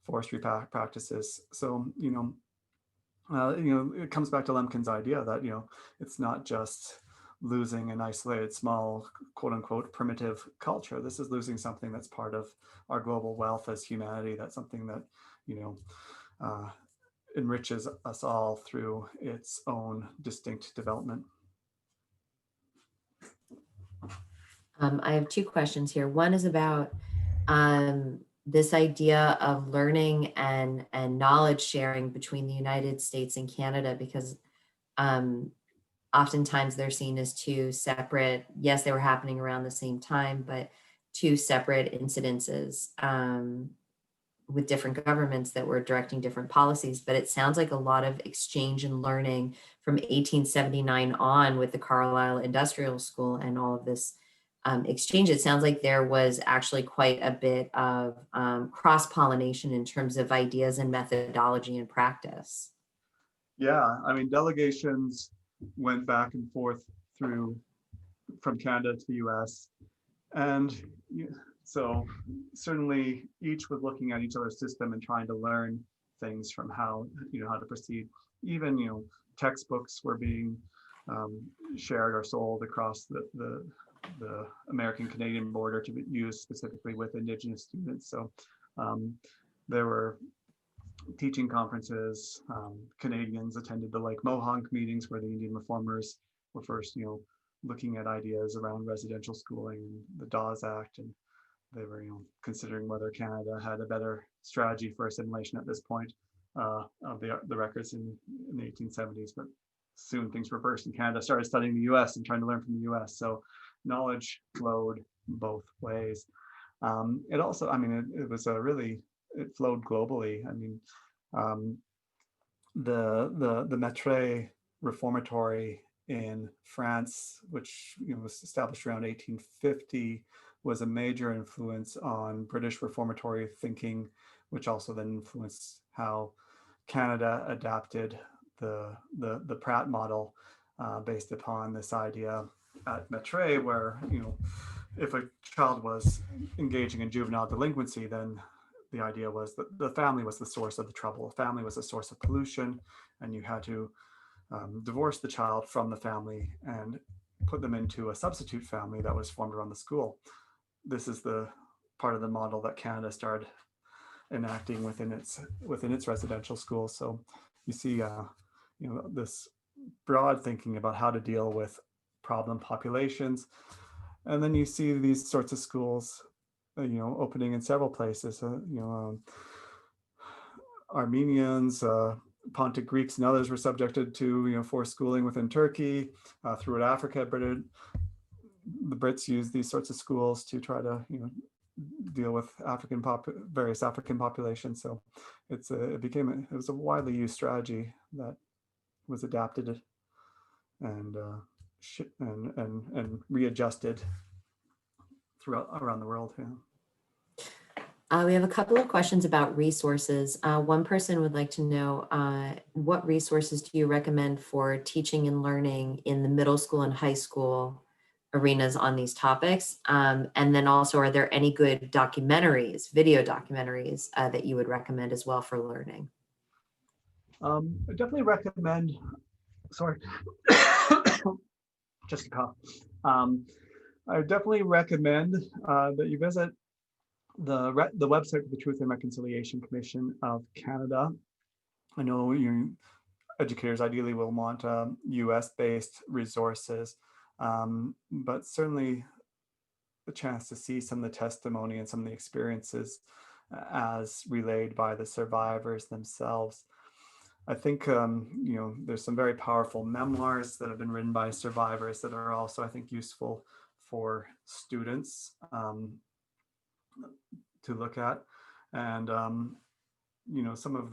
forestry practices. So, you know, it comes back to Lemkin's idea that, you know, it's not just losing an isolated, small, quote unquote, primitive culture. This is losing something that's part of our global wealth as humanity. That's something that, you know, enriches us all through its own distinct development. I have two questions here. One is about this idea of learning and knowledge sharing between the United States and Canada, because oftentimes they're seen as two separate, yes, they were happening around the same time, but two separate incidences with different governments that were directing different policies. But it sounds like a lot of exchange and learning from 1879 on with the Carlisle Industrial School and all of this exchange. It sounds like there was actually quite a bit of cross-pollination in terms of ideas and methodology and practice. Yeah, I mean, delegations went back and forth from Canada to the US. And so certainly each was looking at each other's system and trying to learn things from how, you know, how to proceed. Even, you know, textbooks were being shared or sold across the American-Canadian border to be used specifically with Indigenous students. So there were teaching conferences. Canadians attended the Lake Mohonk meetings where the Indian reformers were first, you know, looking at ideas around residential schooling, the Dawes Act, and they were, you know, considering whether Canada had a better strategy for assimilation at this point of the records in the 1870s. But soon things reversed, and Canada started studying the US and trying to learn from the US. So knowledge flowed both ways. It also, I mean, it was a really, it flowed globally. I mean, the Maître Reformatory in France, which, you know, was established around 1850, was a major influence on British reformatory thinking, which also then influenced how Canada adapted the Pratt model based upon this idea at Maître, where, you know, if a child was engaging in juvenile delinquency, then the idea was that the family was the source of the trouble. The family was the source of pollution, and you had to divorce the child from the family and put them into a substitute family that was formed around the school. This is the part of the model that Canada started enacting within its residential schools. So you see, you know, this broad thinking about how to deal with problem populations, and then you see these sorts of schools, you know, opening in several places. You know, Armenians, Pontic Greeks, and others were subjected to, you know, forced schooling within Turkey. Throughout Africa, the Brits used these sorts of schools to try to, you know, deal with various African populations. So it was a widely used strategy that was adapted and readjusted around the world. Yeah. We have a couple of questions about resources. One person would like to know what resources do you recommend for teaching and learning in the middle school and high school arenas on these topics? And then also, are there any good documentaries, video documentaries that you would recommend as well for learning? I definitely recommend, sorry, just a cough. I definitely recommend that you visit the website of the Truth and Reconciliation Commission of Canada. I know your educators ideally will want US-based resources, but certainly the chance to see some of the testimony and some of the experiences as relayed by the survivors themselves. I think, there's some very powerful memoirs that have been written by survivors that are also, I think, useful for students to look at. And, some of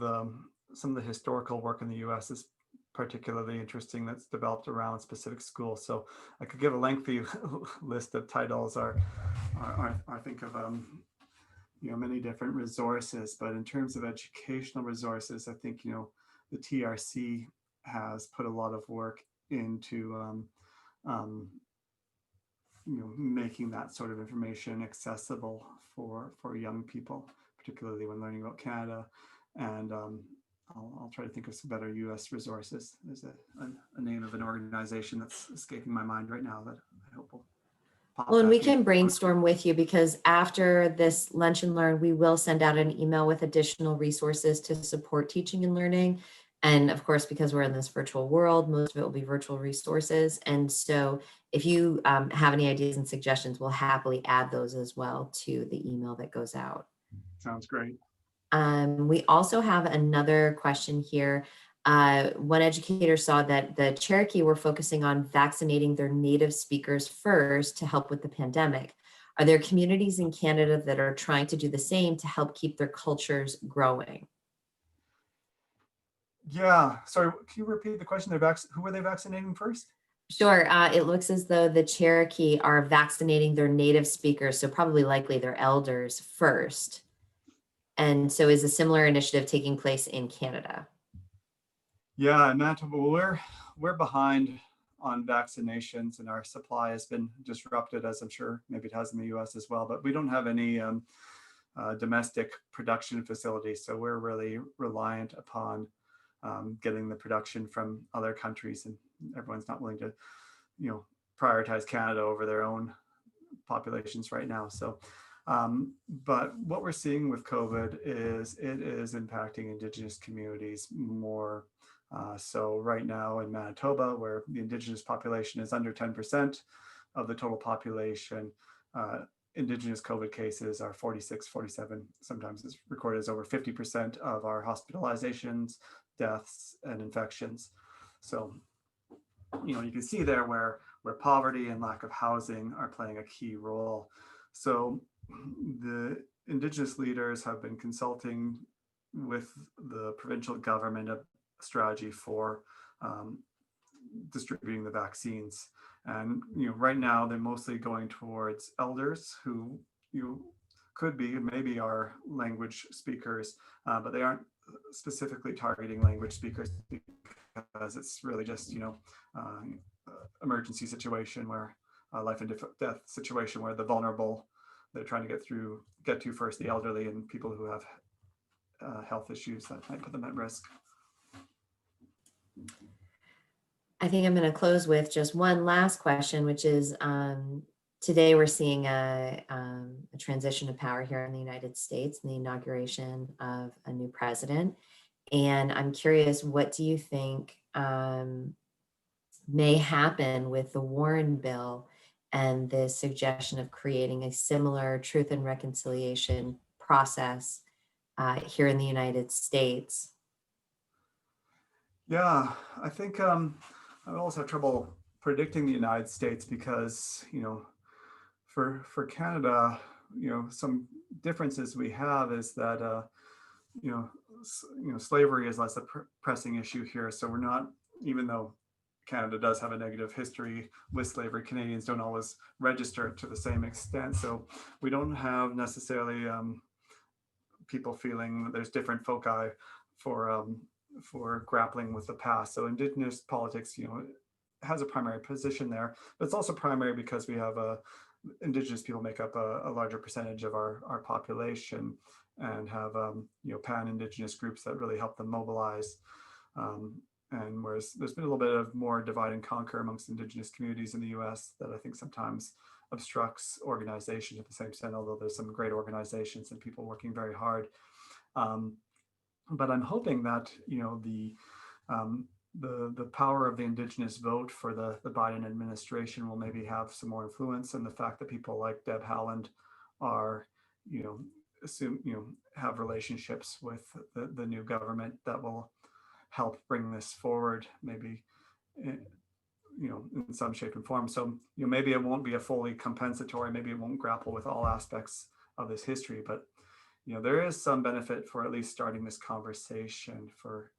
the historical work in the US is particularly interesting that's developed around specific schools. So I could give a lengthy list of titles or I think of many different resources, but in terms of educational resources, I think the TRC has put a lot of work into making that sort of information accessible for young people, particularly when learning about Canada. And I'll try to think of some better US resources. There's a name of an organization that's escaping my mind right now that I hope will pop Well, and we back in. can brainstorm with you, because after this Lunch and Learn, we will send out an email with additional resources to support teaching and learning. And of course, because we're in this virtual world, most of it will be virtual resources. And so if you have any ideas and suggestions, we'll happily add those as well to the email that goes out. Sounds great. We also have another question here. One educator saw that the Cherokee were focusing on vaccinating their native speakers first to help with the pandemic. Are there communities in Canada that are trying to do the same to help keep their cultures growing? Yeah, sorry, can you repeat the question? Who were they vaccinating first? Sure. It looks as though the Cherokee are vaccinating their native speakers, so probably likely their elders first. And so is a similar initiative taking place in Canada? Yeah, in Manitoba, we're behind on vaccinations, and our supply has been disrupted, as I'm sure maybe it has in the US as well, but we don't have any domestic production facilities. So we're really reliant upon getting the production from other countries, and everyone's not willing to, prioritize Canada over their own populations right now. So, but what we're seeing with COVID is it is impacting Indigenous communities more. So right now in Manitoba, where the Indigenous population is under 10% of the total population, Indigenous COVID cases are 46, 47, sometimes it's recorded as over 50% of our hospitalizations, deaths, and infections. So, you can see there where poverty and lack of housing are playing a key role. So the Indigenous leaders have been consulting with the provincial government a strategy for distributing the vaccines. And right now they're mostly going towards elders who could be maybe are language speakers, but they aren't specifically targeting language speakers because it's really just emergency situation where life and death situation where the vulnerable they're trying to get to first, the elderly and people who have health issues that might put them at risk. I think I'm going to close with just one last question, which is today we're seeing a transition of power here in the United States and the inauguration of a new president. And I'm curious, what do you think may happen with the Warren bill and the suggestion of creating a similar truth and reconciliation process here in the United States? Yeah, I think I always have trouble predicting the United States because, for Canada, some differences we have is that, slavery is less a pressing issue here. So we're not, even though Canada does have a negative history with slavery, Canadians don't always register to the same extent. So we don't have necessarily people feeling that there's different foci for grappling with the past. So Indigenous politics, has a primary position there, but it's also primary because we have Indigenous people make up a larger percentage of our population and have pan-Indigenous groups that really help them mobilize. And whereas there's been a little bit of more divide and conquer amongst Indigenous communities in the US that I think sometimes obstructs organization at the same extent, although there's some great organizations and people working very hard. But I'm hoping that the power of the Indigenous vote for the Biden administration will maybe have some more influence, and the fact that people like Deb Haaland are assume, have relationships with the new government that will help bring this forward, maybe, in some shape and form. So, maybe it won't be a fully compensatory, maybe it won't grapple with all aspects of this history, but, there is some benefit for at least starting this conversation for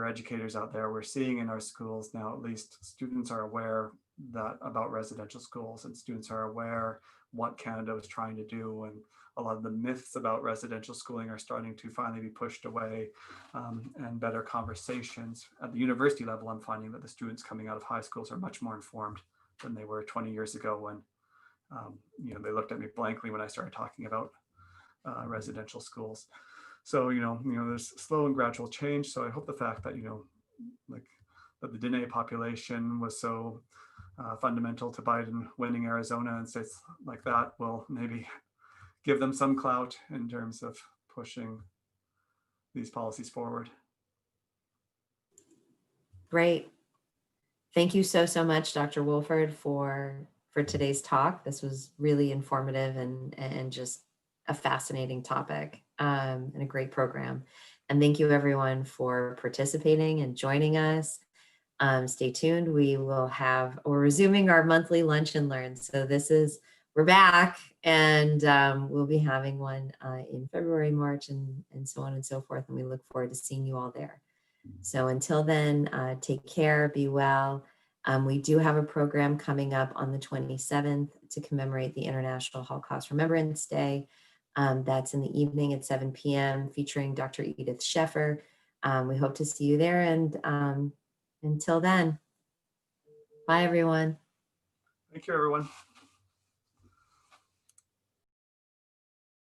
educators out there. We're seeing in our schools now, at least students are aware that about residential schools, and students are aware what Canada is trying to do, and a lot of the myths about residential schooling are starting to finally be pushed away, and better conversations at the university level. I'm finding that the students coming out of high schools are much more informed than they were 20 years ago when they looked at me blankly when I started talking about residential schools. So, there's slow and gradual change. So I hope the fact that, like that the Diné population was so fundamental to Biden winning Arizona and states like that will maybe give them some clout in terms of pushing these policies forward. Great. Thank you so much, Dr. Woolford, for today's talk. This was really informative and just a fascinating topic, and a great program. And thank you everyone for participating and joining us. Stay tuned. We're resuming our monthly lunch and learn. So we're back, and we'll be having one in February, March, and so on and so forth. And we look forward to seeing you all there. So until then, take care, be well. We do have a program coming up on the 27th to commemorate the International Holocaust Remembrance Day. That's in the evening at 7 p.m. featuring Dr. Edith Sheffer. We hope to see you there. And until then, bye everyone. Thank you, everyone.